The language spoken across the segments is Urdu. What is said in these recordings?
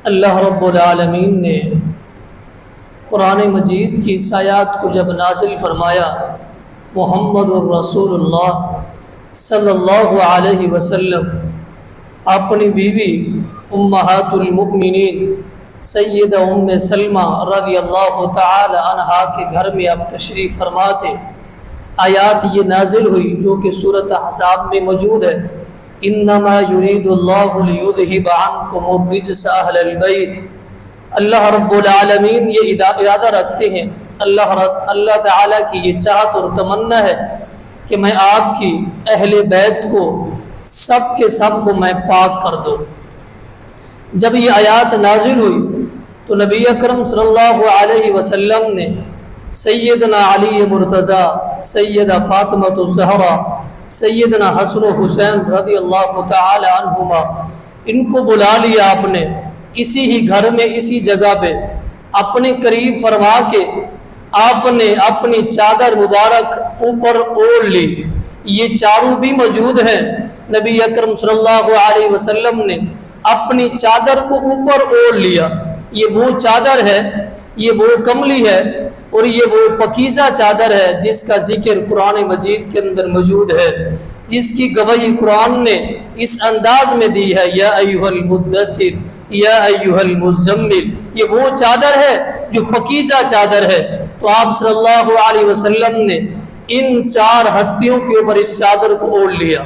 اللہ رب العالمین نے قرآن مجید کی اس آیات کو جب نازل فرمایا، محمد الرسول اللہ صلی اللہ علیہ وسلم اپنی بیوی امہات المؤمنین سیدہ ام سلمہ رضی اللہ تعالی عنہا کے گھر میں اب تشریف فرما تھے۔ آیات یہ نازل ہوئی جو کہ سورۃ احزاب میں موجود ہے، انما یرید اللہ لیذہب عنکم الرجس اہل البیت۔ اللہ رب العالمین یہ ارادہ رکھتے ہیں، اللہ تعالیٰ کی یہ چاہت اور تمنا ہے کہ میں آپ کی اہل بیت کو سب کے سب کو میں پاک کر دوں۔ جب یہ آیات نازل ہوئی تو نبی اکرم صلی اللہ علیہ وسلم نے سیدنا علی مرتضیٰ، سیدہ فاطمہ الزہرا، سیدنا حسن و حسین رضی اللہ تعالی عنہما، ان کو بلا لیا آپ نے اسی ہی گھر میں، اسی جگہ پہ اپنے قریب فرما کے آپ نے اپنی چادر مبارک اوپر اوڑھ لی۔ یہ چاروں بھی موجود ہیں۔ نبی اکرم صلی اللہ علیہ وسلم نے اپنی چادر کو اوپر اوڑھ لیا۔ یہ وہ چادر ہے، یہ وہ کملی ہے اور یہ وہ پاکیزہ چادر ہے جس کا ذکر قرآن مجید کے اندر موجود ہے، جس کی گواہی قرآن نے اس انداز میں دی ہے، یا ایھا المدثر یا ایھا المزمل۔ یہ وہ چادر ہے جو پاکیزہ چادر ہے۔ تو آپ صلی اللہ علیہ وسلم نے ان چار ہستیوں کے اوپر اس چادر کو اوڑھ لیا۔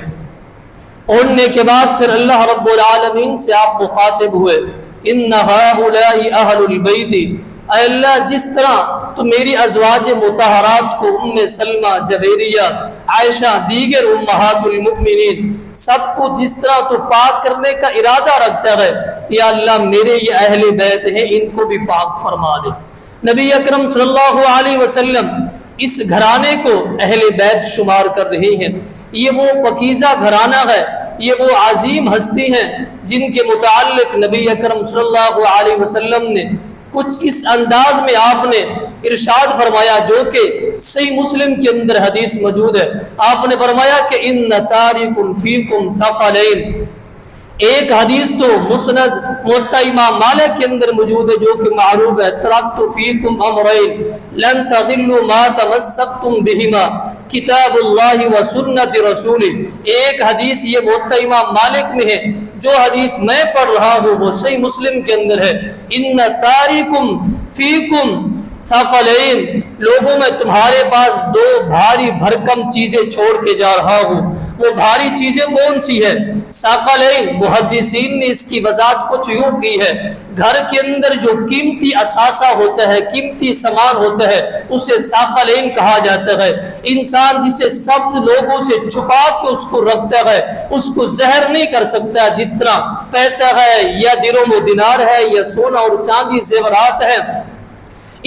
اوڑھنے کے بعد پھر اللہ رب العالمین سے آپ مخاطب ہوئے، ان ہؤلاء اہل البیت، اے اللہ جس طرح تو میری ازواج مطہرات کو ام سلمہ، جویریہ، عائشہ، دیگر امہات المؤمنین سب کو جس طرح تو پاک کرنے کا ارادہ رکھتا ہے، یا اللہ میرے یہ اہل بیت ہیں ان کو بھی پاک فرما دے۔ نبی اکرم صلی اللہ علیہ وسلم اس گھرانے کو اہل بیت شمار کر رہے ہیں۔ یہ وہ پاکیزہ گھرانہ ہے، یہ وہ عظیم ہستی ہیں جن کے متعلق نبی اکرم صلی اللہ علیہ وسلم نے کچھ اس انداز میں آپ نے ارشاد فرمایا، جو کہ صحیح مسلم کے اندر حدیث موجود ہے۔ آپ نے فرمایا کہ ان تارک فیکم ثقلین۔ ایک حدیث تو مسند موطا امام مالک کے اندر موجود ہے جو کہ معروف ہے، ترکت فیکم امرین لن تضلوا ما تمسکتم بہما کتاب اللہ و سنت رسولہ۔ ایک حدیث یہ موطا امام مالک میں ہے، جو حدیث میں پڑھ رہا ہوں وہ صحیح مسلم کے اندر ہے، ان تارکم فیکم ثقلین، لوگوں میں تمہارے پاس دو بھاری بھرکم چیزیں چھوڑ کے جا رہا ہوں۔ وہ بھاری چیزیں کون سی ہے؟ ثقلین، محدثین نے اس کی وضاحت کچھ یوں کی ہے، گھر کے اندر جو قیمتی اثاثہ ہوتا ہے، قیمتی سامان ہوتا ہے، اسے ثقلین کہا جاتا ہے۔ انسان جسے سب لوگوں سے چھپا کے اس کو رکھتا ہے، اس کو ظاہر نہیں کر سکتا، جس طرح پیسہ ہے یا درہم و دینار ہے یا سونا اور چاندی زیورات ہے،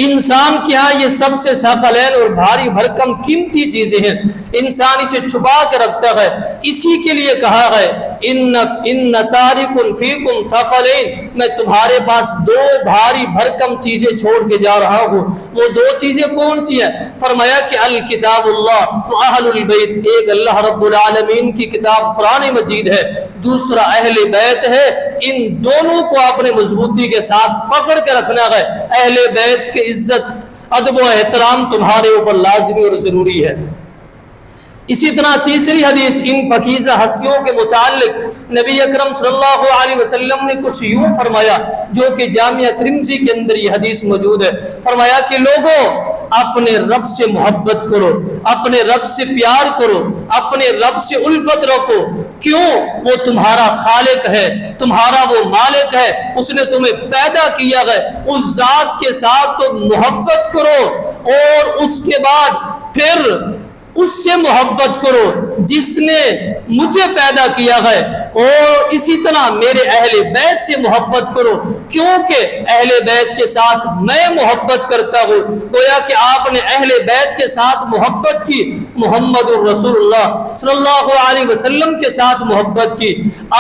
انسان کے ہاں یہ سب سے ثقلین اور بھاری بھرکم قیمتی چیزیں ہیں، انسان اسے چھپا کے رکھتا ہے۔ اسی کے لیے کہا ہے ان تارک فیکم ثقلین، میں تمہارے پاس دو بھاری بھرکم چیزیں چھوڑ کے جا رہا ہوں۔ وہ دو چیزیں کون سی ہیں؟ فرمایا کہ الکتاب اللہ و اہل البیت، ایک اللہ رب العالمین کی کتاب قرآن مجید ہے، دوسرا اہل بیت ہے۔ ان دونوں کو آپ نے مضبوطی کے ساتھ پکڑ کے رکھنا ہے۔ اہل بیت کی عزت، ادب و احترام تمہارے اوپر لازمی اور ضروری ہے۔ اسی طرح تیسری حدیث ان پاکیزہ ہستیوں کے متعلق نبی اکرم صلی اللہ علیہ وسلم نے کچھ یوں فرمایا، جو کہ جامعہ ترمذی کے اندر یہ حدیث موجود ہے۔ فرمایا کہ لوگوں اپنے رب سے محبت کرو، اپنے رب سے پیار کرو، اپنے رب سے الفت رکھو۔ کیوں؟ وہ تمہارا خالق ہے، تمہارا وہ مالک ہے، اس نے تمہیں پیدا کیا ہے، اس ذات کے ساتھ تو محبت کرو، اور اس کے بعد پھر اس سے محبت کرو جس نے مجھے پیدا کیا ہے، اور اسی طرح میرے اہل بیت سے محبت کرو، کیونکہ اہل بیت کے ساتھ میں محبت کرتا ہوں۔ گویا کہ آپ نے اہل بیت کے ساتھ محبت کی، محمد الرسول اللہ صلی اللہ علیہ وسلم کے ساتھ محبت کی،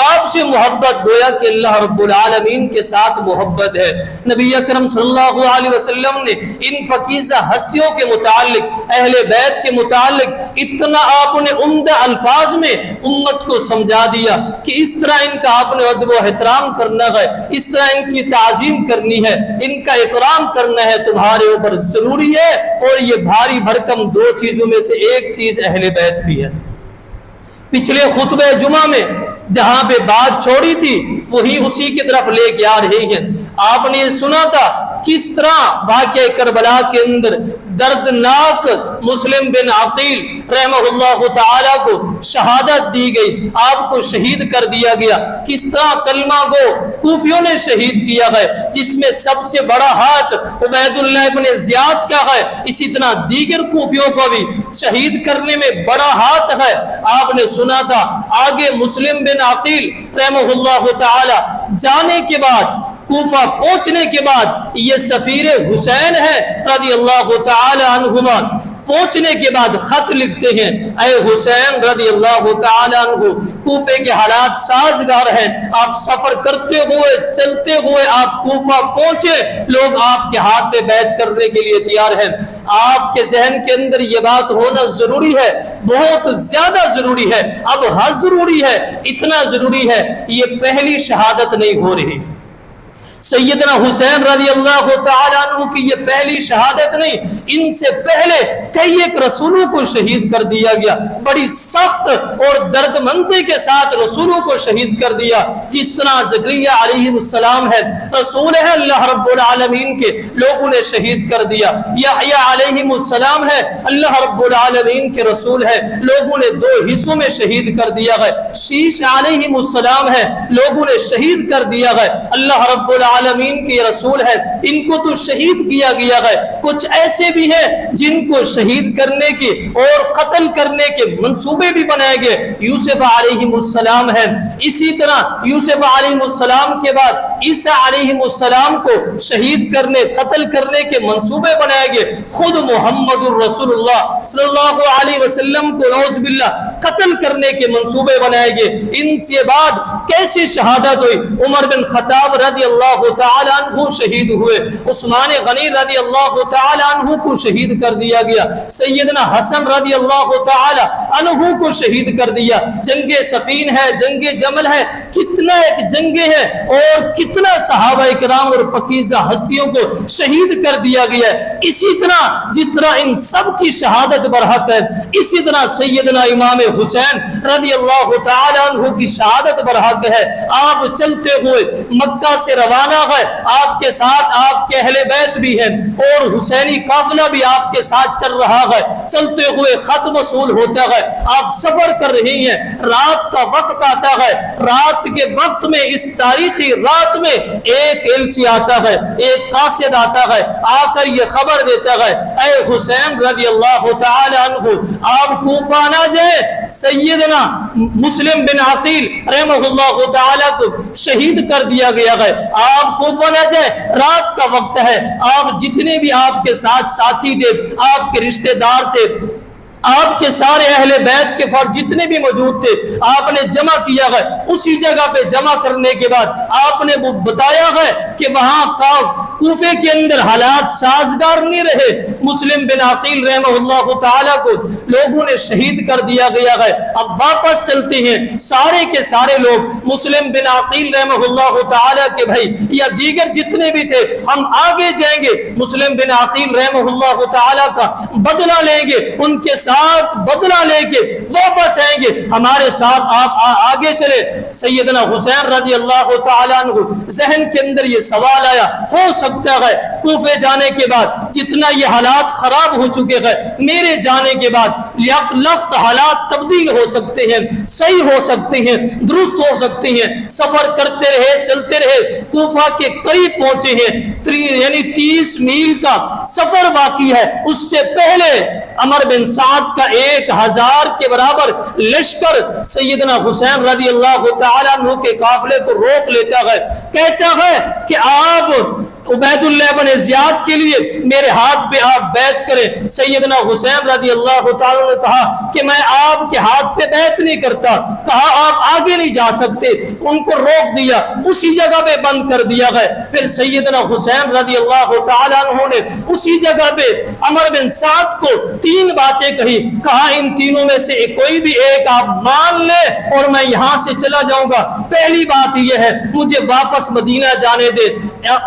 آپ سے محبت گویا کہ اللہ رب العالمین کے ساتھ محبت ہے۔ نبی اکرم صلی اللہ علیہ وسلم نے ان پاکیزہ ہستیوں کے متعلق، اہل بیت کے متعلق اتنا آپ نے عمدہ الفاظ میں امت کو سمجھا دیا کہ اس طرح ان کا آپ نے ادب و احترام کرنا ہے، اس طرح ان کی تعظیم کرنی ہے، ان کا اکرام کرنا ہے، تمہارے اوپر ضروری ہے۔ اور یہ بھاری بھرکم دو چیزوں میں سے ایک چیز اہل بیت بھی ہے۔ پچھلے خطبہ جمعہ میں جہاں پہ بات چھوڑی تھی وہی اسی کی طرف لے کے آ رہی ہیں۔ آپ نے سنا تھا کس طرح واقعہ کربلا کے اندر دردناک مسلم بن عقیل رحمہ اللہ تعالی کو شہادت دی گئی، آپ کو شہید کر دیا گیا۔ کس طرح کلمہ گو کوفیوں نے شہید کیا ہے، جس میں سب سے بڑا ہاتھ عبید اللہ ابن زیاد کا ہے، اسی طرح دیگر کوفیوں کو بھی شہید کرنے میں بڑا ہاتھ ہے۔ آپ نے سنا تھا آگے مسلم بن عقیل رحمہ اللہ تعالی جانے کے بعد، کوفہ پہنچنے کے بعد، یہ سفیر حسین ہے رضی اللہ تعالی عنہما، پہنچنے کے بعد خط لکھتے ہیں، اے حسین رضی اللہ تعالی عنہ، کوفے کے حالات سازگار ہیں، آپ سفر کرتے ہوئے چلتے ہوئے آپ کوفہ پہنچے، لوگ آپ کے ہاتھ پہ بیعت کرنے کے لیے تیار ہیں۔ آپ کے ذہن کے اندر یہ بات ہونا ضروری ہے، بہت زیادہ ضروری ہے، اب حد ضروری ہے، اتنا ضروری ہے، یہ پہلی شہادت نہیں ہو رہی۔ سیدنا حسین رضی اللہ تعالی عنہ کی یہ پہلی شہادت نہیں، ان سے پہلے کئی ایک رسولوں کو شہید کر دیا گیا، بڑی سخت اور درد مندی کے ساتھ رسولوں کو شہید کر دیا۔ جس طرح زکریا علیہ السلام ہے، رسول ہے اللہ رب العالمین کے، لوگوں نے شہید کر دیا۔ یحییٰ علیہ السلام ہے، اللہ رب العالمین کے رسول ہے، لوگوں نے دو حصوں میں شہید کر دیا ہے۔ شیش علیہ السلام ہے، لوگوں نے شہید کر دیا ہے، اللہ رب العالمین کے رسول ہے، ان کو تو شہید کیا گیا ہے۔ کچھ ایسے بھی ہیں جن کو شہید کرنے کے اور قتل کرنے کے منصوبے بھی بنائے گئے، یوسف علیہ السلام ہے، اسی طرح یوسف علیہ السلام کے بعد عیسیٰ علیہ السلام کو شہید کرنے قتل کرنے کے منصوبے بنائے گئے، خود محمد الرسول اللہ صلی اللہ علیہ وسلم کو نعوذ باللہ قتل کرنے کے منصوبے بنائے گئے۔ ان سے بعد کیسی شہادت ہوئی؟ عمر بن خطاب رضی اللہ تعالی عنہ شہید ہوئے، عثمان غنی رضی اللہ تعالی عنہ کو شہید کر دیا گیا، سیدنا حسن رضی اللہ تعالی عنہ کو شہید کر دیا۔ جنگ صفین ہے، جنگ جمل ہے، کتنا ایک جنگیں ہیں اور کتنا صحابہ کرام اور پاکیزہ ہستیوں کو شہید کر دیا گیا ہے۔ اسی طرح جس طرح ان سب کی شہادت برحق ہے، اسی طرح سیدنا امام حسین رضی اللہ تعالی عنہ کی شہادت برحق ہے۔ آپ چلتے ہوئے مکہ سے روانہ ہے، آپ کے ساتھ آپ کے اہل بیت بھی ہیں اور حسینی قافلہ بھی آپ کے ساتھ چل رہا ہے، چلتے ہوئے خط وصول ہوتا ہے، آپ سفر کر رہے ہیں، رات کا وقت آتا ہے، رات کے وقت میں اس تاریخی رات میں ایک ایلچی آتا ہے، ایک قاصد آتا ہے، آ کر یہ خبر دیتا ہے، اے حسین رضی اللہ تعالی عنہ، آپ کوفہ نہ جائیں، سیدنا مسلم بن عقیل رحمہ اللہ تعالی کو شہید کر دیا گیا ہے، آپ کوفہ نہ جائیں، رات کا وقت ہے، آپ جتنے بھی آپ کے ساتھ ساتھی تھے، آپ کے رشتہ دار تھے، آپ کے سارے اہل بیت کے فرد جتنے بھی موجود تھے، آپ نے جمع کیا ہے، اسی جگہ پہ جمع کرنے کے بعد آپ نے وہ بتایا ہے کہ وہاں کوفے کے اندر حالات سازگار نہیں رہے، مسلم بن عقیل رحمہ اللہ تعالیٰ کو لوگوں نے شہید کر دیا گیا ہے، اب واپس چلتے ہیں، سارے کے سارے لوگ مسلم بن عقیل رحمہ اللہ تعالیٰ کے بھائی یا دیگر جتنے بھی تھے، ہم آگے جائیں گے، مسلم بن عقیل رحمہ اللہ تعالیٰ کا بدلہ لیں گے، ان کے ساتھ بدلہ لے کے واپس آئیں گے، ہمارے ساتھ آپ آگے چلے۔ سیدنا حسین رضی اللہ تعالیٰ عنہ ذہن کے اندر یہ سوال آیا، ہو سکتا ہے کوفے جانے کے بعد جتنا یہ حالات خراب ہو چکے ہیں، میرے جانے کے بعد لخت حالات تبدیل ہو سکتے ہیں، صحیح ہو سکتے ہیں، درست ہو سکتے ہیں۔ سفر کرتے رہے، چلتے رہے، کوفہ کے قریب پہنچے ہیں، یعنی 30 میل کا سفر باقی ہے، اس سے پہلے عمر بن سعد کا 1000 کے برابر لشکر سیدنا حسین رضی اللہ تعالیٰ عنہ کے قافلے کو روک لیتا ہے، کہتا ہے کہ آپ عبید اللہ بن زیاد کے لیے میرے ہاتھ پہ آپ بیعت کریں۔ سیدنا حسین رضی اللہ تعالیٰ نے کہا کہ میں آپ کے ہاتھ پہ بیعت نہیں کرتا، کہا آپ آگے نہیں جا سکتے، ان کو روک دیا، اسی جگہ پہ بند کر دیا گیا۔ پھر سیدنا حسین رضی اللہ تعالیٰ عنہ نے اسی جگہ پہ عمر بن سعد کو 3 باتیں کہی، کہا ان تینوں میں سے کوئی بھی ایک آپ مان لے اور میں یہاں سے چلا جاؤں گا۔ پہلی بات یہ ہے مجھے واپس مدینہ جانے دے۔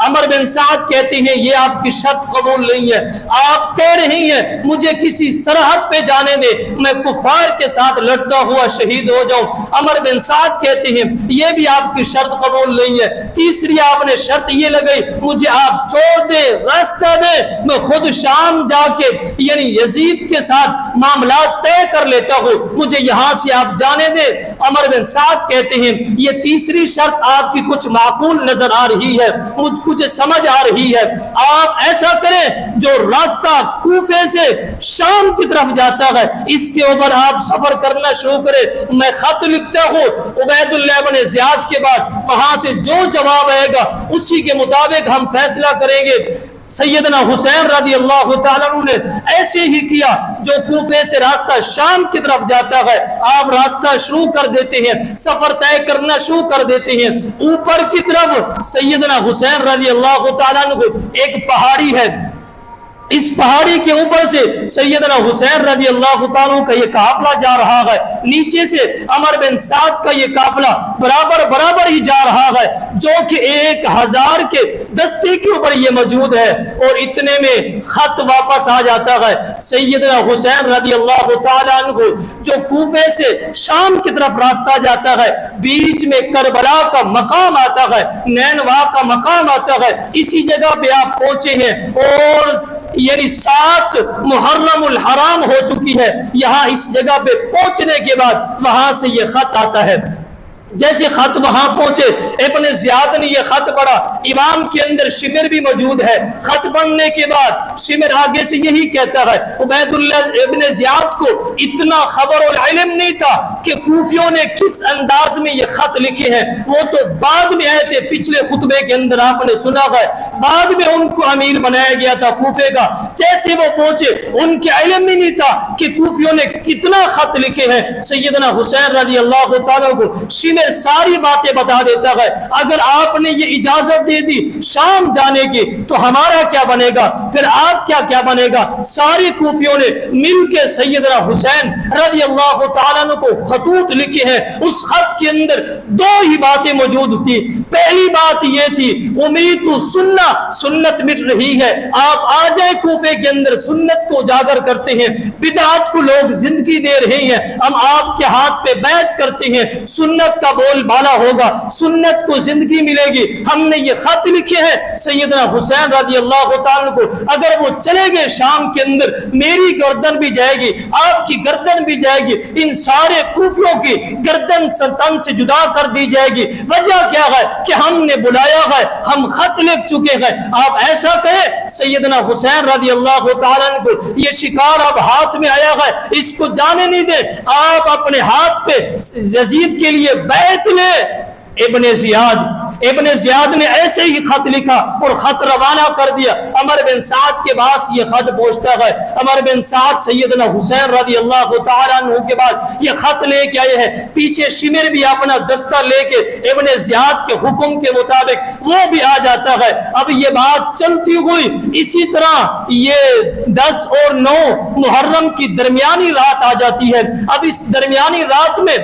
عمر بن سعد کہتے ہیں یہ آپ کی شرط قبول نہیں ہے، آپ کہہ رہی ہیں مجھے کسی سرحد پہ جانے دے، میں کفار کے ساتھ لڑتا ہوا شہید ہو جاؤں۔ عمر بن سعد کہتے ہیں یہ بھی آپ کی شرط قبول نہیں ہے۔ تیسری آپ نے شرط یہ لگائی مجھے آپ چھوڑ دے، راستہ دے، میں خود شام جا کے یعنی یزید کے ساتھ معاملات طے کر لیتا ہوں، مجھے یہاں سے آپ جانے دے۔ عمر بن سعد کہتے ہیں یہ تیسری شرط آپ کی کچھ معقول نظر آ رہی ہے، کچھ سمجھ آ رہی ہے، آپ ایسا کریں جو راستہ کوفے سے شام کی طرف جاتا ہے اس کے اوپر آپ سفر کرنا شروع کریں، میں خط لکھتا ہوں عبید اللہ بن زیاد کے بعد وہاں سے جو جواب آئے گا اسی کے مطابق ہم فیصلہ کریں گے۔ سیدنا حسین رضی اللہ تعالیٰ عنہ نے ایسے ہی کیا، جو کوفے سے راستہ شام کی طرف جاتا ہے آپ راستہ شروع کر دیتے ہیں، سفر طے کرنا شروع کر دیتے ہیں۔ اوپر کی طرف سیدنا حسین رضی اللہ تعالیٰ عنہ ایک پہاڑی ہے، اس پہاڑی کے اوپر سے سیدنا حسین رضی اللہ تعالیٰ کا یہ قافلہ جا رہا ہے، نیچے سے عمر بن سعد کا یہ قافلہ برابر ہی جا رہا ہے، جو کہ 1000 کے دستے کے اوپر یہ موجود ہے، اور اتنے میں خط واپس آ جاتا ہے۔ سیدنا حسین رضی اللہ تعالیٰ عنہ جو کوفے سے شام کی طرف راستہ جاتا ہے، بیچ میں کربلا کا مقام آتا ہے، نینوا کا مقام آتا ہے، اسی جگہ پہ آپ پہنچے ہیں، اور یعنی 7 محرم الحرام ہو چکی ہے۔ یہاں اس جگہ پہ پہنچنے کے بعد وہاں سے یہ خط آتا ہے۔ جیسے خط وہاں پہنچے ابن زیاد نے یہ خط پڑھا، امام کے اندر شمر بھی موجود ہے، خط پڑھنے کے بعد شمر آگے سے یہی کہتا ہے۔ عبید اللہ ابن زیاد کو اتنا خبر اور علم نہیں تھا کہ کوفیوں نے کس انداز میں یہ خط لکھے ہیں، وہ تو بعد میں آئے تھے، پچھلے خطبے کے اندر آپ نے سنا ہے، بعد میں ان کو امیر بنایا گیا تھا کوفے کا۔ جیسے وہ پہنچے ان کے علم ہی نہیں تھا کہ کوفیوں نے کتنا خط لکھے ہیں۔ سیدنا حسین رضی اللہ تعالیٰ کو شمر ساری باتیں بتا دیتا ہے، اگر آپ نے یہ اجازت دے دی شام جانے کی تو ہمارا کیا بنے گا، پھر آپ کیا بنے گا۔ ساری کوفیوں نے مل کے سیدنا حسین رضی اللہ تعالیٰ عنہ کو خطوط لکھے ہیں۔ اس خط کے اندر 2 ہی باتیں موجود تھی۔ پہلی بات یہ تھی امید تو سنت مٹ رہی ہے، آپ آ جائیں کوفے کے اندر، سنت کو اجاگر کرتے ہیں، بدعات کو لوگ زندگی دے رہے ہیں، ہم آپ کے ہاتھ پہ بیعت کرتے ہیں، سنت کا بول بالا ہوگا، سنت کو زندگی ملے گی۔ ہم نے یہ خط لکھے ہیں سیدنا حسین رضی اللہ تعالیٰ کو، اگر وہ چلے گئے شام کے اندر میری گردن بھی جائے گی، آپ کی گردن بھی جائے گی، ان سارے کوفیوں کی گردن تن سے جدا کر دی جائے گی۔ وجہ کیا ہے کہ ہم نے بلایا ہے، ہم خط لکھ چکے ہیں، آپ ایسا کریں۔ سیدنا حسین رضی اللہ تعالیٰ کو یہ شکار اب ہاتھ میں آیا ہے، اس کو جانے نہیں دیں، آپ اپنے ہاتھ پہ یزید کے لیے بیعت لے۔ ابن زیاد نے ایسے ہی خط لکھا اور خط روانہ کر دیا۔ عمر بن سعد کے پاس یہ خط پہنچتا ہے، عمر بن سعد سیدنا حسین رضی اللہ تعالیٰ عنہ کے بعد یہ خط لے کے آئے ہیں، پیچھے شمر بھی اپنا دستہ لے کے ابن زیاد کے حکم کے مطابق وہ بھی آ جاتا ہے۔ اب یہ بات چلتی ہوئی اسی طرح یہ 10 اور 9 محرم کی درمیانی رات آ جاتی ہے۔ اب اس درمیانی رات میں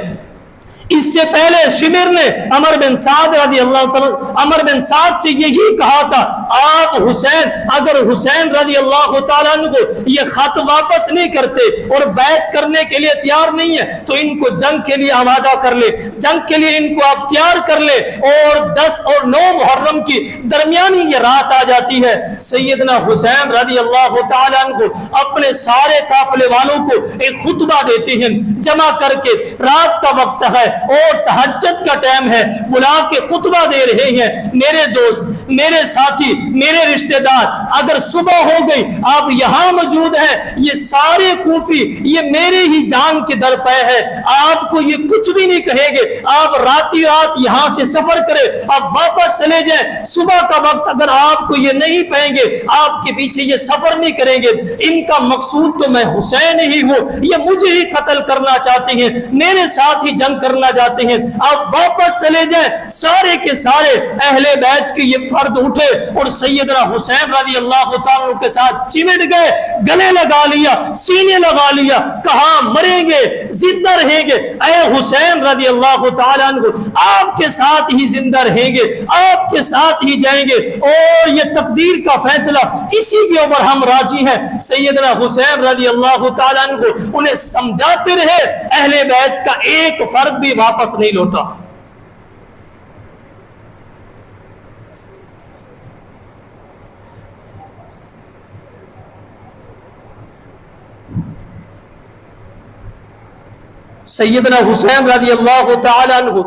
اس سے پہلے شمر نے عمر بن سعد رضی اللہ تعالیٰ عمر بن سعد سے یہی کہا تھا، آپ حسین اگر حسین رضی اللہ تعالیٰ عنہ کو یہ خط واپس نہیں کرتے اور بیعت کرنے کے لیے تیار نہیں ہے تو ان کو جنگ کے لیے آمادہ کر لے، جنگ کے لیے ان کو آپ تیار کر لے۔ اور 10 اور 9 محرم کی درمیانی یہ رات آ جاتی ہے۔ سیدنا حسین رضی اللہ تعالیٰ عنہ اپنے سارے قافلے والوں کو ایک خطبہ دیتے ہیں، جمع کر کے رات کا وقت ہے، اور تہجد کا ٹائم ہے، بلا کے خطبہ دے رہے ہیں، میرے دوست، میرے ساتھی، میرے رشتہ دار، اگر صبح ہو گئی آپ یہاں موجود ہیں، یہ سارے کوفی یہ میرے ہی جان کے در پہ ہے، آپ کو یہ کچھ بھی نہیں کہے گے، آپ راتی رات یہاں سے سفر کرے، آپ واپس چلے جائیں، صبح کا وقت اگر آپ کو یہ نہیں پائیں گے، آپ کے پیچھے یہ سفر نہیں کریں گے، ان کا مقصود تو میں حسین ہی ہوں، یہ مجھے ہی قتل کرنا چاہتے ہیں، میرے ساتھ ہی جنگ کرنا چاہتے ہیں، آپ واپس چلے جائیں۔ سارے کے سارے اہل بیت کے یہ فرد اٹھے اور سیدنا حسین رضی اللہ تعالیٰ کے ساتھ چمٹ گئے، گلے لگا لیا، سینے لگا لیا، کہاں مریں گے زندہ رہیں گے، اے حسین رضی اللہ تعالیٰ عنہ آپ کے ساتھ ہی زندہ رہیں گے، آپ کے ساتھ ہی جائیں گے، اور یہ تقدیر کا فیصلہ اسی کے اوپر ہم راضی ہیں۔ سیدنا حسین رضی اللہ تعالیٰ عنہ انہیں سمجھاتے رہے، اہل بیت کا ایک فرد بھی واپس نہیں لوٹا۔ سیدنا حسین رضی اللہ تعالی عنہ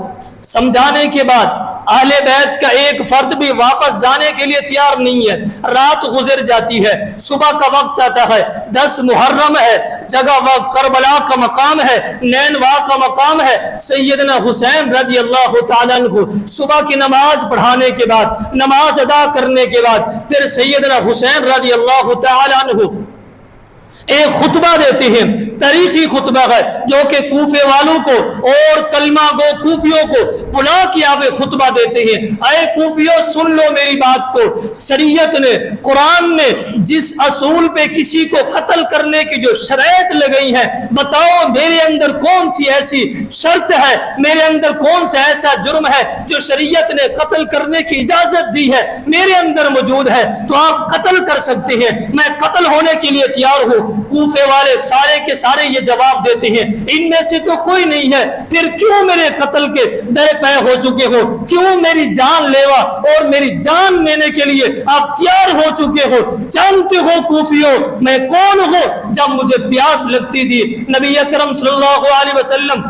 سمجھانے کے بعد اہل بیت کا ایک فرد بھی واپس جانے کے لیے تیار نہیں ہے۔ رات گزر جاتی ہے، صبح کا وقت آتا ہے، 10 محرم ہے، جگہ وقت کربلا کا مقام ہے، نینوا کا مقام ہے۔ سیدنا حسین رضی اللہ تعالیٰ عنہ صبح کی نماز پڑھانے کے بعد، نماز ادا کرنے کے بعد، پھر سیدنا حسین رضی اللہ تعالیٰ عنہ ایک خطبہ دیتے ہیں، تاریخی خطبہ ہے جو کہ کوفے والوں کو اور کلمہ گو کوفیوں کو بلا کے آپ خطبہ دیتے ہیں۔ اے کوفیوں سن لو میری بات کو، شریعت نے، قرآن نے جس اصول پہ کسی کو قتل کرنے کی جو شرائط لگئی ہے، بتاؤ میرے اندر کون سی ایسی شرط ہے، میرے اندر کون سا ایسا جرم ہے جو شریعت نے قتل کرنے کی اجازت دی ہے، میرے اندر موجود ہے تو آپ قتل کر سکتے ہیں، میں قتل ہونے کے لیے تیار ہوں۔ کوفے والے سارے کے سارے یہ جواب دیتے ہیں، ان میں سے تو کوئی نہیں ہے، پھر کیوں میرے قتل کے در پے ہو چکے ہو، کیوں میری جان لیوا اور میری جان لینے کے لیے آپ تیار ہو چکے ہو؟ جانتے ہو کوفیوں میں کون ہوں؟ جب مجھے پیاس لگتی تھی نبی اکرم صلی اللہ علیہ وسلم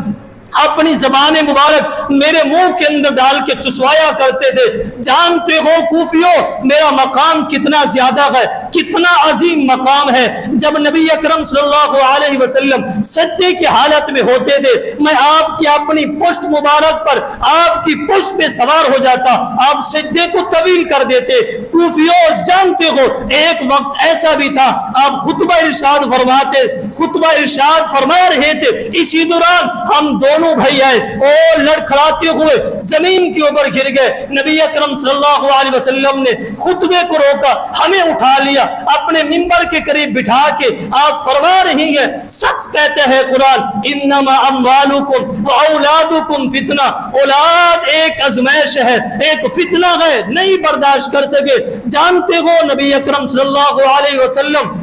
اپنی زبان مبارک میرے منہ کے اندر ڈال کے چسوایا کرتے تھے۔ جانتے ہو کوفیوں میرا مقام کتنا زیادہ ہے، کتنا عظیم مقام ہے۔ جب نبی اکرم صلی اللہ علیہ وسلم سجدے کی حالت میں ہوتے تھے، میں آپ کی اپنی پشت مبارک پر آپ کی پشت پہ سوار ہو جاتا، آپ سجدے کو طویل کر دیتے۔ کوفیوں جانتے ہو ایک وقت ایسا بھی تھا آپ خطبہ ارشاد فرماتے، خطبہ ارشاد فرما رہے تھے، اسی دوران ہم دونوں بھائی آئے اور لڑکھڑاتے ہوئے زمین کے اوپر گر گئے۔ نبی اکرم صلی اللہ علیہ وسلم نے خطبے کو روکا، ہمیں اٹھا لیا، اپنے منبر کے قریب بٹھا کے آپ فرما رہی ہیں، سچ کہتے ہیں قرآن، انما اموالکم و اولادکم فتنہ، اولاد ایک ازمائش ہے، ایک فتنہ ہے، نہیں برداشت کر سکے۔ جانتے ہو نبی اکرم صلی اللہ علیہ وسلم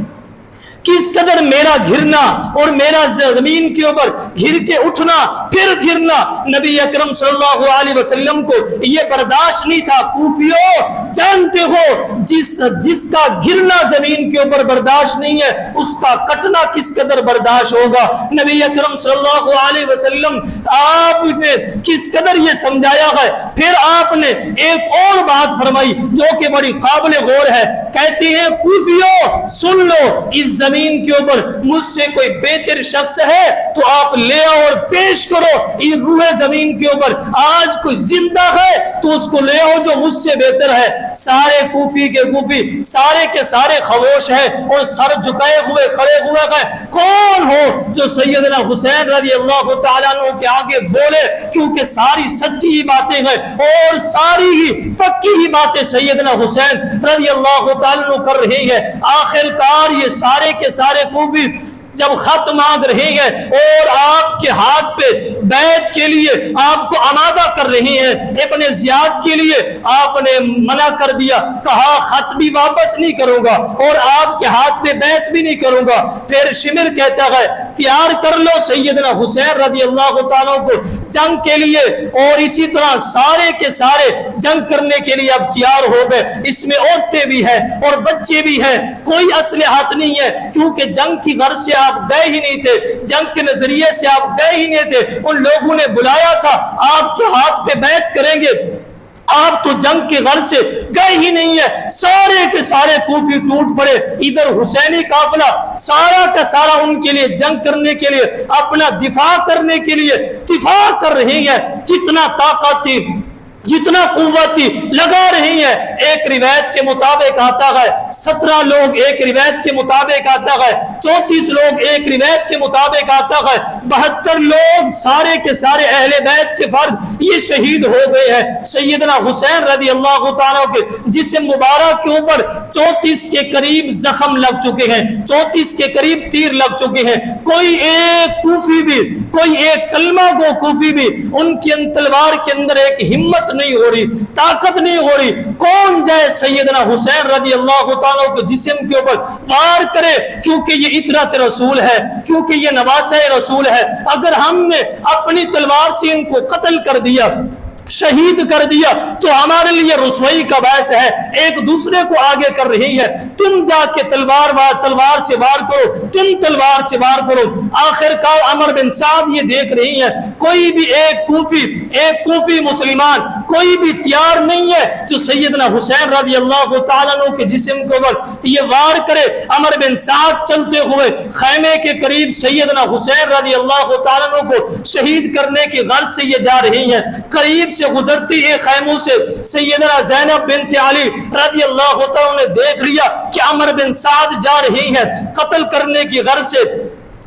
کس قدر میرا گرنا اور میرا زمین کے اوپر گر کے اٹھنا پھر گرنا نبی اکرم صلی اللہ علیہ وسلم کو یہ برداشت نہیں تھا۔ کوفیوں جانتے ہو جس کا گرنا زمین کے اوپر برداشت نہیں ہے، اس کا کٹنا کس قدر برداشت ہوگا۔ نبی اکرم صلی اللہ علیہ وسلم آپ نے کس قدر یہ سمجھایا ہے۔ پھر آپ نے ایک اور بات فرمائی جو کہ بڑی قابل غور ہے، کہتے ہیں کوفیوں سن لو، اس زمین کے اوپر مجھ سے کوئی بہتر شخص ہے تو آپ لے آؤ اور پیش کرو، یہ روح زمین کے اوپر آج کوئی زندہ ہے تو اس کو لے آؤ جو مجھ سے بہتر ہے۔ سارے کوفی کے کوفی سارے کے سارے خاموش ہیں اور سر جھکائے ہوئے کھڑے ہوئے ہیں۔ کون ہو جو سیدنا حسین رضی اللہ تعالیٰ عنہ کے آگے بولے، کیونکہ ساری سچی ہی باتیں ہیں اور ساری ہی پکی ہی باتیں سیدنا حسین رضی اللہ تعالیٰ عنہ کر رہے ہیں۔ آخر کار یہ سارے کے سارے کوفی جب خط مانگ رہے ہیں اور آپ کے ہاتھ پہ بیعت کے لیے آپ کو آمادہ کر رہے ہیں، ابن زیاد کے لیے آپ نے منع کر دیا، کہا خط بھی واپس نہیں کروں گا اور آپ کے ہاتھ پہ بیعت بھی نہیں کروں گا۔ پھر شمر کہتا ہے تیار کر لو سیدنا حسین رضی اللہ تعالیٰ کو جنگ کے لیے، اور اسی طرح سارے کے سارے جنگ کرنے کے لیے اب تیار ہو گئے۔ اس میں عورتیں بھی ہیں اور بچے بھی ہیں، کوئی اسلحہ نہیں ہے، کیونکہ جنگ کی غرض سے آپ گئے ہی نہیں تھے، جنگ کے نظریے سے آپ گئے ہی نہیں تھے۔ ان لوگوں نے بلایا تھا آپ کے ہاتھ پہ بیعت کریں گے، آپ تو جنگ کی غرض سے گئے ہی نہیں ہے۔ سارے کے سارے کوفی ٹوٹ پڑے، ادھر حسینی قافلہ سارا کا سارا ان کے لیے جنگ کرنے کے لیے، اپنا دفاع کرنے کے لیے دفاع کر رہی ہے، جتنا طاقت تھی جتنا قوت تھی لگا رہی ہے۔ ایک روایت کے مطابق آتا ہے 17 لوگ، ایک روایت کے مطابق آتا ہے 34 لوگ، ایک روایت کے مطابق آتا ہے 72 لوگ، سارے کے سارے اہل بیت کے فرد یہ شہید ہو گئے ہیں۔ سیدنا حسین رضی اللہ تعالیٰ کے جسم مبارک کے اوپر 34 کے قریب زخم لگ چکے ہیں، 34 کے قریب تیر لگ چکے ہیں۔ کوئی ایک کوفی بھی، کوئی ایک کلمہ گو کوفی بھی ان کی تلوار کے اندر ایک ہمت نہیں ہو رہی، طاقت نہیں ہو رہی، کون جائے سیدنا حسین رضی اللہ تعالیٰ کے جسم کے اوپر وار کرے، کیونکہ یہ اطرت رسول ہے، کیونکہ یہ نواسہ رسول ہے۔ اگر ہم نے اپنی تلوار سے ان کو قتل کر دیا، شہید کر دیا، تو ہمارے لیے رسوائی کا باعث ہے۔ ایک دوسرے کو آگے کر رہی ہے، تم جا کے تلوار سے وار کرو، تم تلوار سے وار کرو۔ آخر کار عمر بن سعد یہ دیکھ رہی ہے، کوئی بھی ایک کوفی مسلمان کوئی بھی تیار نہیں ہے جو سیدنا حسین رضی اللہ تعالیٰ عنہ کے جسم کے اوپر یہ وار کرے۔ عمر بن سعد چلتے ہوئے خیمے کے قریب سیدنا حسین رضی اللہ تعالیٰ عنہ کو شہید کرنے کی غرض سے یہ جا رہی ہیں۔ قریب سے گزرتی ہے خیموں سے سیدنا زینب بنت علی رضی اللہ تعالیٰ نے دیکھ لیا کہ عمر بن سعد جا رہی ہیں قتل کرنے کی غرض سے،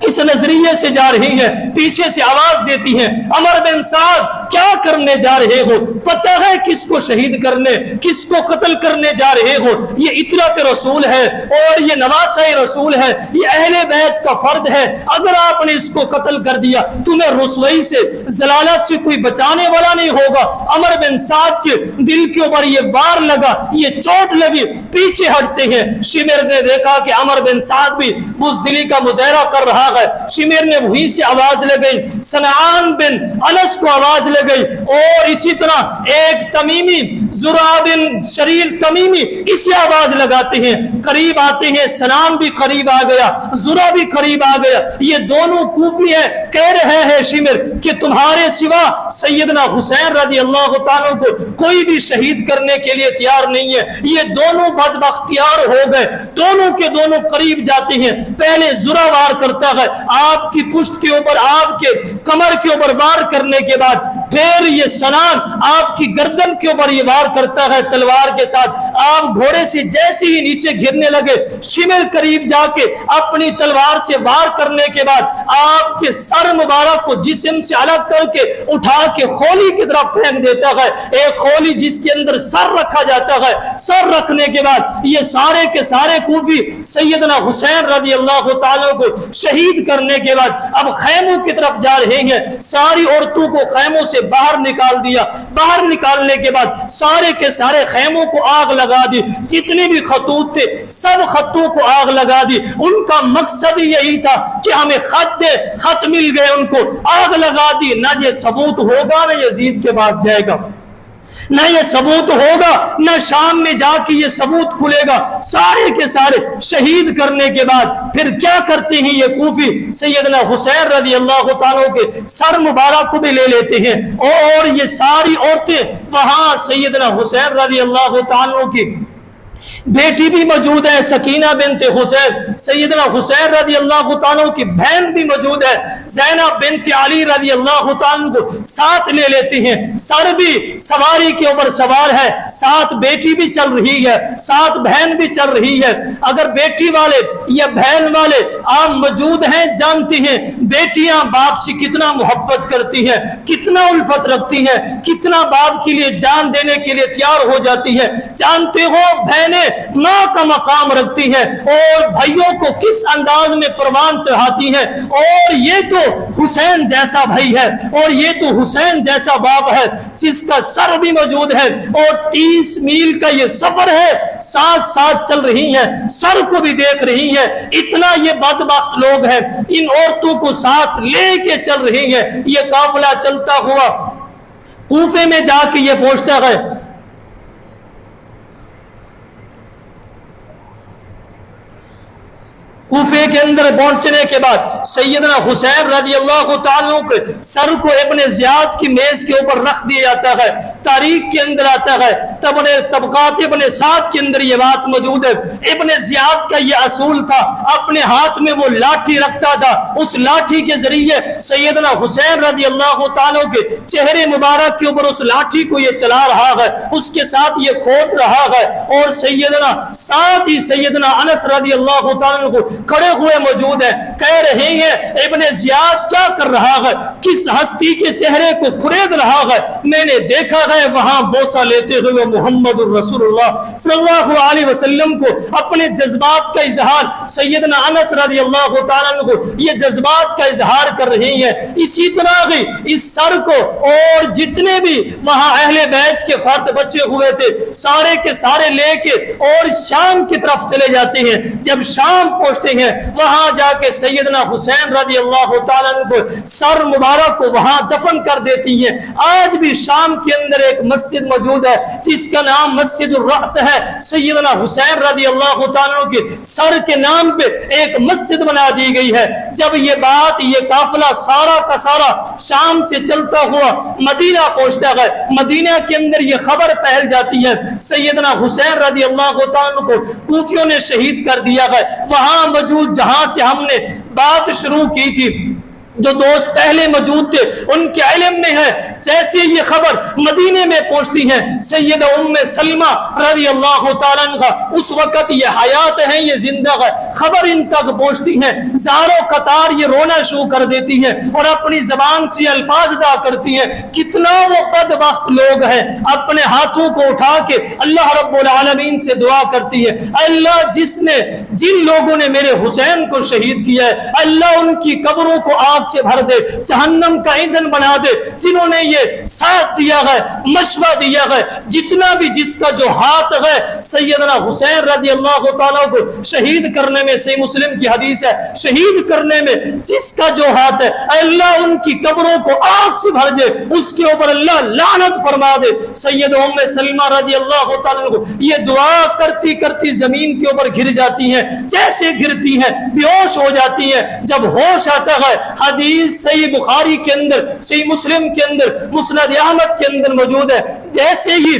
اس نظریے سے جا رہی ہیں۔ پیچھے سے آواز دیتی ہیں، عمر بن سعد کیا کرنے جا رہے ہو؟ پتہ ہے کس کو شہید کرنے، کس کو قتل کرنے جا رہے ہو؟ یہ اطرت رسول ہے اور یہ نواسہ رسول ہے، یہ اہل بیت کا فرد ہے۔ اگر آپ نے اس کو قتل کر دیا تمہیں رسوائی سے، ضلالت سے کوئی بچانے والا نہیں ہوگا۔ عمر بن سعد کے دل کے اوپر یہ وار لگا، یہ چوٹ لگی، پیچھے ہٹتے ہیں۔ شمر نے دیکھا کہ عمر بن سعد بھی بزدلی کا مظاہرہ کر رہا ہے، شمر نے وہیں سے آواز لگئی، سنعان بن انس کو آواز لگئی، اور اسی طرح ایک تمیمی زرع بن شریل تمیمی اسے آواز لگاتے ہیں۔ قریب آتے ہیں، سنان بھی قریب آ گیا، زرع بھی قریب آ گیا۔ یہ دونوں کوفی ہیں، کہہ رہے ہیں شمر کہ تمہارے سوا سیدنا حسین رضی اللہ تعالیٰ کو کوئی بھی شہید کرنے کے لیے تیار نہیں ہے۔ یہ دونوں بدبخت تیار ہو گئے، دونوں کے دونوں قریب جاتے ہیں۔ پہلے زرع وار کرتا ہے آپ کی پشت کے اوپر، آپ کے کمر کے اوپر وار کرنے کے بعد پھر یہ سنان آپ کی گردن کے اوپر یہ وار کرتا ہے تلوار کے ساتھ۔ آپ گھوڑے سے جیسے ہی نیچے گرنے لگے، شمر قریب جا کے اپنی تلوار سے وار کرنے کے بعد آپ کے سر مبارک کو جسم سے الگ کر کے اٹھا کے خولی کی طرف پھینک دیتا ہے۔ ایک خولی جس کے اندر سر رکھا جاتا ہے، سر رکھنے کے بعد یہ سارے کے سارے کوفی سیدنا حسین رضی اللہ تعالیٰ کو شہید کرنے کے بعد اب خیموں کی طرف جا رہے ہیں۔ ساری عورتوں کو خیموں سے باہر نکال دیا، باہر نکالنے کے بعد سارے کے سارے خیموں کو آگ لگا دی، جتنے بھی خطوط تھے سب خطوں کو آگ لگا دی۔ ان کا مقصد یہی تھا کہ ہمیں خط دے، خط مل گئے، ان کو آگ لگا دی۔ نہ یہ ثبوت ہوگا نہ یزید کے پاس جائے گا، نہ یہ ثبوت ہوگا نہ شام میں جا کے یہ ثبوت کھلے گا۔ سارے کے سارے شہید کرنے کے بعد پھر کیا کرتے ہیں یہ کوفی؟ سیدنا حسین رضی اللہ تعالیٰ کے سر مبارک کو بھی لے لیتے ہیں، اور یہ ساری عورتیں وہاں سیدنا حسین رضی اللہ تعالیٰ کی بیٹی بھی موجود ہے سکینہ بنت حسین، سیدنا حسین رضی اللہ تعالیٰ کی بہن بھی موجود ہے زینب بنت علی رضی اللہ تعالیٰ کو ساتھ لے لیتے ہیں۔ سر بھی سواری کے اوپر سوار ہے، ساتھ بیٹی بھی چل رہی ہے، ساتھ بہن بھی چل رہی ہے۔ اگر بیٹی والے یا بہن والے آپ موجود ہیں، جانتے ہیں بیٹیاں باپ سے کتنا محبت کرتی ہیں، کتنا الفت رکھتی ہیں، کتنا باپ کے لیے جان دینے کے لیے تیار ہو جاتی ہے۔ جانتے ہو بہنیں ماں کا مقام رکھتی ہیں اور بھائیوں کو کس انداز میں پروان چڑھاتی ہیں، اور یہ تو حسین جیسا بھائی ہے اور یہ تو حسین جیسا باپ ہے جس کا سر بھی موجود ہے، اور 30 میل کا یہ سفر ہے، ساتھ ساتھ چل رہی ہیں، سر کو بھی دیکھ رہی ہیں۔ اتنا یہ بات بدبخت لوگ ہیں ان عورتوں کو ساتھ لے کے چل رہے ہیں. یہ قافلہ چلتا ہوا کوفے میں جا کے یہ پہنچتا ہے. کوفے کے اندر پہنچنے کے بعد سیدنا حسین رضی اللہ تعالیٰ کے سر کو ابن زیاد کی میز کے اوپر رکھ دیا جاتا ہے. تاریخ کے اندر آتا ہے, طبقات ابن سعد کے اندر یہ بات موجود ہے. ابن زیاد کا یہ اصول تھا, اپنے ہاتھ میں وہ لاٹھی رکھتا تھا, اس لاٹھی کے ذریعے سیدنا حسین رضی اللہ تعالیٰ کے چہرے مبارک کے اوپر اس لاٹھی کو یہ چلا رہا ہے, اس کے ساتھ یہ کھود رہا ہے. اور ساتھ ہی سیدنا انس رضی اللہ تعالیٰ کو کھڑے ہوئے موجود ہیں, کہہ رہے ہیں ابن زیاد کیا کر رہا ہے, کس ہستی کے چہرے کو کھرید رہا ہے. میں نے دیکھا ہے وہاں بوسہ لیتے ہوئے محمد الرسول اللہ صلی اللہ علیہ وسلم کو اپنے جذبات کا اظہار, سیدنا انس رضی اللہ تعالیٰ عنہ کو یہ جذبات کا اظہار کر رہے ہیں. اسی طرح ہی اس سر کو اور جتنے بھی وہاں اہل بیت کے فرد بچے ہوئے تھے سارے کے سارے لے کے اور شام کی طرف چلے جاتے ہیں. جب شام پہنچتے ہیں وہاں جا کے سیدنا حسین رضی اللہ تعالیٰ عنہ کو سر مبارک کو وہاں دفن کر دیتی ہیں. آج بھی شام کے اندر ایک مسجد موجود ہے جس کا نام مسجد الرأس ہے. سیدنا حسین رضی اللہ تعالیٰ عنہ کے سر کے نام پہ ایک مسجد بنا دی گئی ہے. جب یہ قافلہ سارا کا سارا شام سے چلتا ہوا مدینہ پہنچتا ہے, مدینہ کے اندر یہ خبر پھیل جاتی ہے سیدنا حسین رضی اللہ تعالیٰ عنہ کو کوفیوں نے شہید کر دیا ہے. وہاں موجود جہاں سے ہم نے بات شروع کی تھی, جو دوست پہلے موجود تھے ان کے علم میں ہے, جیسے یہ خبر مدینے میں پہنچتی ہے سیدہ ام سلمہ رضی اللہ تعالیٰ عنہ اس وقت یہ حیات ہے, یہ زندہ ہے, خبر ان تک پہنچتی ہے, زاروں قطار یہ رونا شروع کر دیتی ہے اور اپنی زبان سے الفاظ ادا کرتی ہے. کتنا وہ بدبخت لوگ ہیں, اپنے ہاتھوں کو اٹھا کے اللہ رب العالمین سے دعا کرتی ہے, اللہ جن لوگوں نے میرے حسین کو شہید کیا ہے اللہ ان کی قبروں کو آگ سے بھر دے, جہنم کا ایندھن بنا دے. جنہوں نے یہ ساتھ دیا ہے, مشورہ دیا ہے, جتنا بھی جس کا جو ہاتھ ہے سیدنا حسین رضی اللہ تعالیٰ کو شہید کرنے میں, صحیح مسلم کی حدیث ہے, شہید کرنے میں جس کا جو ہاتھ ہے اللہ ان کی قبروں کو آگ سے بھر دے, اس کے اوپر اللہ لعنت فرما دے. سیدہ ام سلمہ رضی اللہ تعالیٰ کو یہ دعا کرتی کرتی زمین کے اوپر گر جاتی ہیں, جیسے گرتی ہیں بے ہوش ہو جاتی ہیں. جب ہوش آتا ہے حدیث صحیح بخاری کے اندر, صحیح مسلم کے اندر, مسند احمد کے اندر موجود ہے, جیسے ہی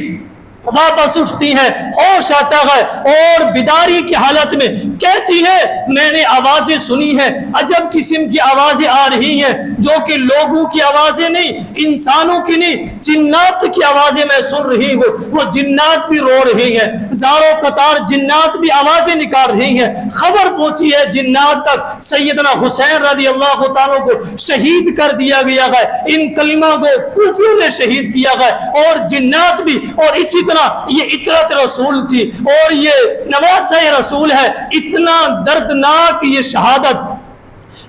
واپس اٹھتی ہیں ہوش آتا ہے اور بیداری کی حالت میں کہتی ہے میں نے آوازیں سنی ہیں, عجب قسم کی آوازیں آ رہی ہیں جو کہ لوگوں کی آوازیں نہیں, انسانوں کی نہیں, جنات کی آوازیں میں سن رہی ہوں. وہ جنات بھی رو رہے ہیں, زاروں قطار جنات بھی آوازیں نکال رہی ہیں. خبر پہنچی ہے جنات تک سیدنا حسین رضی اللہ تعالیٰ کو شہید کر دیا گیا ہے, ان کلمہ کو کوفیوں نے شہید کیا ہے اور جنات بھی. اور اسی یہ اطرت رسول تھی اور یہ نواسہ رسول ہے. اتنا دردناک یہ شہادت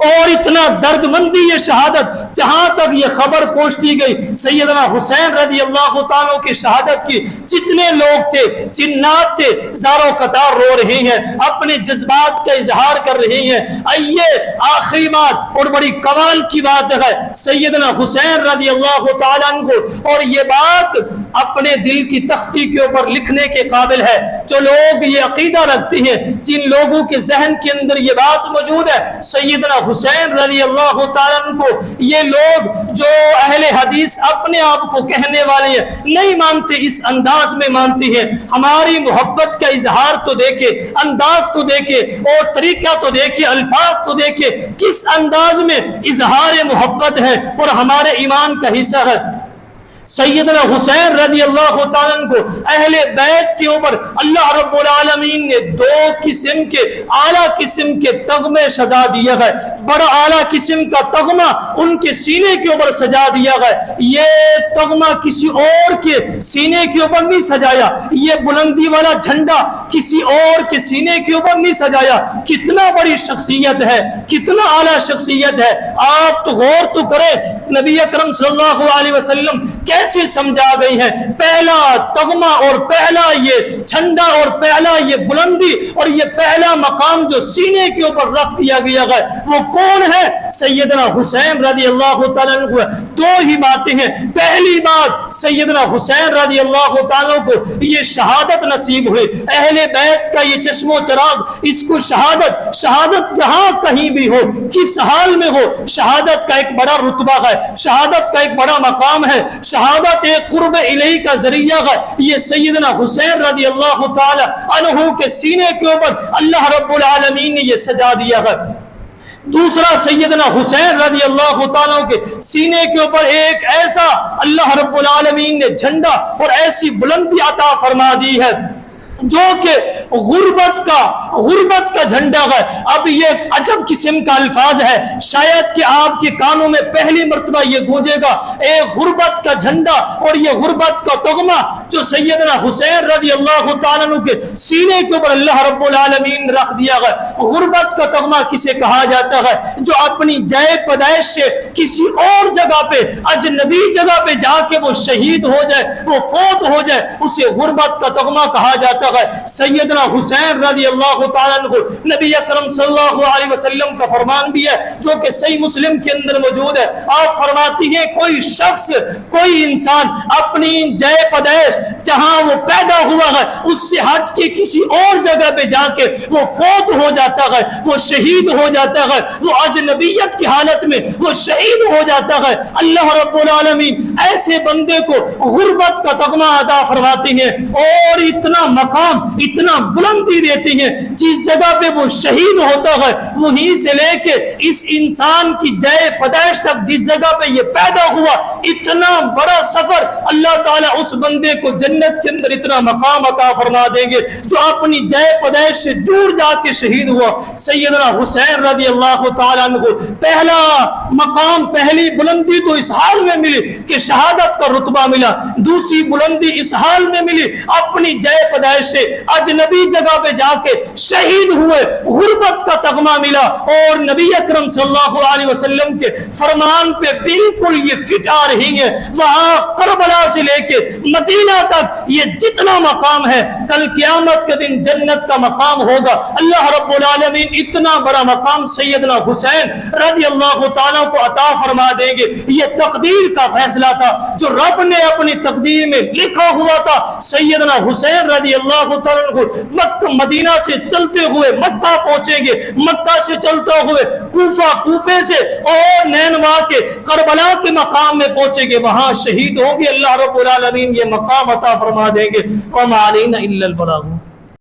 اور اتنا درد مندی یہ شہادت, جہاں تک یہ خبر پہنچتی گئی سیدنا حسین رضی اللہ تعالیٰ کی شہادت کی, جتنے لوگ تھے جنات تھے زاروں قطار رو رہے ہیں, اپنے جذبات کا اظہار کر رہے ہیں. آئیے آخری بات اور بڑی کمال کی بات ہے سیدنا حسین رضی اللہ تعالیٰ عنہ, اور یہ بات اپنے دل کی تختی کے اوپر لکھنے کے قابل ہے. جو لوگ یہ عقیدہ رکھتے ہیں, جن لوگوں کے ذہن کے اندر یہ بات موجود ہے سیدنا حسین رضی اللہ تعالیٰ عنہ کو, یہ لوگ جو اہل حدیث اپنے آپ کو کہنے والے ہیں نہیں مانتے, اس انداز میں مانتے ہیں. ہماری محبت کا اظہار تو دیکھے, انداز تو دیکھے اور طریقہ تو دیکھے, الفاظ تو دیکھے, کس انداز میں اظہار محبت ہے اور ہمارے ایمان کا حصہ ہے. سیدنا حسین رضی اللہ تعالیٰ عنہ کو اہل بیت کے اوپر اللہ رب العالمین نے دو قسم کے اعلیٰ قسم کے تغمے سجا دیا ہے. بڑا اعلیٰ قسم کا تغمہ ان کے سینے کے اوپر سجا دیا ہے. یہ تغمہ کسی اور کے سینے کے اوپر نہیں سجایا, یہ بلندی والا جھنڈا کسی اور کے سینے کے اوپر نہیں سجایا. کتنا بڑی شخصیت ہے, کتنا اعلیٰ شخصیت ہے. آپ تو غور تو کریں, نبی اکرم صلی اللہ علیہ وسلم کیسے سمجھا گئی ہیں۔ پہلا تغمہ اور پہلا یہ جھنڈا اور پہلا یہ بلندی اور یہ پہلا مقام جو سینے کے اوپر رکھ دیا گیا ہے وہ کون ہے؟ سیدنا حسین رضی اللہ تعالیٰ عنہ۔ دو ہی باتیں ہیں۔ پہلی بات، سیدنا حسین رضی اللہ تعالیٰ کو یہ شہادت نصیب ہوئی، اہل بیت کا یہ چشم و چراغ، اس کو شہادت جہاں کہیں بھی ہو، کس حال میں ہو، شہادت کا ایک بڑا رتبہ ہے، شہادت کا ایک بڑا مقام ہے، شہادت ایک قرب الہی کا ذریعہ ہے۔ یہ سیدنا حسین رضی اللہ تعالی عنہ کے سینے کے اوپر اللہ رب العالمین نے یہ سجا دیا ہے۔ دوسرا، سیدنا حسین رضی اللہ تعالیٰ کے سینے کے اوپر ایک ایسا اللہ رب العالمین نے جھنڈا اور ایسی بلندی عطا فرما دی ہے جو کہ غربت کا جھنڈا ہے۔ اب یہ عجب قسم کا الفاظ ہے، شاید کہ آپ کے کانوں میں پہلی مرتبہ یہ گونجے گا، ایک غربت کا جھنڈا اور یہ غربت کا تغمہ جو سیدنا حسین رضی اللہ تعالیٰ عنہ کے سینے کے اوپر اللہ رب العالمین رکھ دیا ہے۔ غربت کا تغمہ کسے کہا جاتا ہے؟ جو اپنی جائے پیدائش سے کسی اور جگہ پہ، اجنبی جگہ پہ جا کے وہ شہید ہو جائے، وہ فوت ہو جائے، اسے غربت کا تغمہ کہا جاتا ہے۔ سیدنا حسین رضی اللہ تعالیٰ عنہ، نبی اکرم صلی اللہ علیہ وسلم کا فرمان بھی ہے جو کہ صحیح مسلم کے اندر موجود ہے۔ آپ فرماتی ہیں کوئی شخص، کوئی انسان اپنی جائے پیدائش جہاں وہ پیدا ہوا ہے اس سے ہٹ کے کسی اور جگہ پہ جا کے وہ فوت ہو جاتا ہے، وہ شہید ہو جاتا ہے، وہ اجنبیت کی حالت میں وہ شہید ہو جاتا ہے، اللہ رب العالمین ایسے بندے کو غربت کا تغمہ عطا فرماتی ہیں اور اتنا مقام، اتنا بلندی دیتی ہیں۔ جس جگہ پہ وہ شہید ہوتا ہے وہیں سے لے کے اس انسان کی جائے پیدائش تک جس جگہ پہ یہ پیدا ہوا، اتنا بڑا سفر اللہ تعالیٰ اس بندے کو جنت کے اندر اتنا مقام عطا فرما دیں گے جو اپنی جائے پیدائش سے دور جا کے شہید ہوا۔ سیدنا حسین رضی اللہ تعالیٰ عنہ کو پہلا مقام، پہلی بلندی تو اس حال میں ملی کہ شہادت کا رتبہ ملا، دوسری بلندی اس حال میں ملی اپنی جائے پیدائش سے اجنبی جگہ پہ جا کے شہید ہوئے، غربت کا تغمہ ملا اور نبی اکرم صلی اللہ علیہ وسلم کے فرمان پہ بالکل یہ فٹ آ رہی ہے۔ وہاں کربلا سے لے کے مدینہ تک یہ جتنا مقام ہے کل قیامت کے دن جنت کا مقام ہوگا۔ اللہ رب العالمین اتنا بڑا مقام سیدنا حسین رضی اللہ تعالیٰ کو عطا فرما دیں گے۔ یہ تقدیر کا فیصلہ تھا جو رب نے اپنی تقدیر میں لکھا ہوا تھا۔ سیدنا حسین رضی اللہ تعالیٰ مکہ مدینہ سے چلتے ہوئے مکہ پہنچیں گے، مکہ سے چلتے ہوئے کوفے سے اور نینوا کے کربلا کے مقام میں پہنچیں گے، وہاں شہید ہوں گے۔ اللہ رب العالمین یہ مقام عطا فرما دیں گے۔ وما علینا الا البلاغ۔